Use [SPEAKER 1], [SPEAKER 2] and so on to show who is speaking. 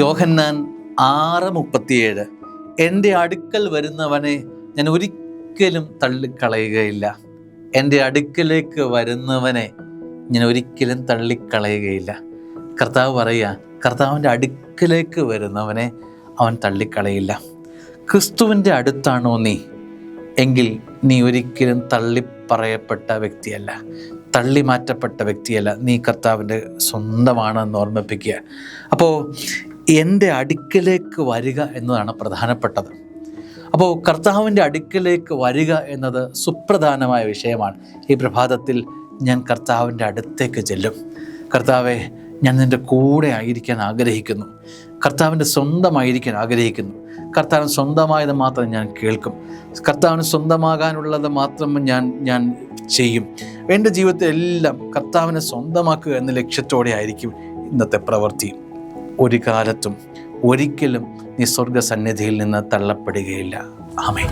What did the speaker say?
[SPEAKER 1] യോഹന്നാൻ 6:37 എൻ്റെ അടുക്കൽ വരുന്നവനെ ഞാൻ ഒരിക്കലും തള്ളിക്കളയുകയില്ല. എൻ്റെ അടുക്കലേക്ക് വരുന്നവനെ ഞാൻ ഒരിക്കലും തള്ളിക്കളയുകയില്ല. കർത്താവ് പറയുക, കർത്താവിൻ്റെ അടുക്കലേക്ക് വരുന്നവനെ അവൻ തള്ളിക്കളയില്ല. ക്രിസ്തുവിൻ്റെ അടുത്താണോ നീ എങ്കിൽ നീ ഒരിക്കലും തള്ളിപ്പറയപ്പെട്ട വ്യക്തിയല്ല, തള്ളി മാറ്റപ്പെട്ട വ്യക്തിയല്ല. നീ കർത്താവിൻ്റെ സ്വന്തമാണെന്ന് ഓർമ്മിപ്പിക്കുക. അപ്പോൾ എൻ്റെ അടുക്കലേക്ക് വരിക എന്നതാണ് പ്രധാനപ്പെട്ടത്. അപ്പോൾ കർത്താവിൻ്റെ അടുക്കലേക്ക് വരിക എന്നത് സുപ്രധാനമായ വിഷയമാണ്. ഈ പ്രഭാതത്തിൽ ഞാൻ കർത്താവിൻ്റെ അടുത്തേക്ക് ചെല്ലും. കർത്താവെ, ഞാൻ നിൻ്റെ കൂടെ ആയിരിക്കാൻ ആഗ്രഹിക്കുന്നു. കർത്താവിൻ്റെ സ്വന്തമായിരിക്കാൻ ആഗ്രഹിക്കുന്നു. കർത്താവിന് സ്വന്തമായത് മാത്രം ഞാൻ കേൾക്കും. കർത്താവിന് സ്വന്തമാകാനുള്ളത് മാത്രം ഞാൻ ചെയ്യും. എൻ്റെ ജീവിതത്തിൽ എല്ലാം കർത്താവിനെ സ്വന്തമാക്കുക എന്ന ലക്ഷ്യത്തോടെ ആയിരിക്കും ഇന്നത്തെ പ്രവൃത്തി. ഒരു കാലത്തും ഒരിക്കലും നീ സ്വർഗസന്നിധിയിൽ നിന്ന് തള്ളപ്പെടുകയില്ല. ആമേൻ.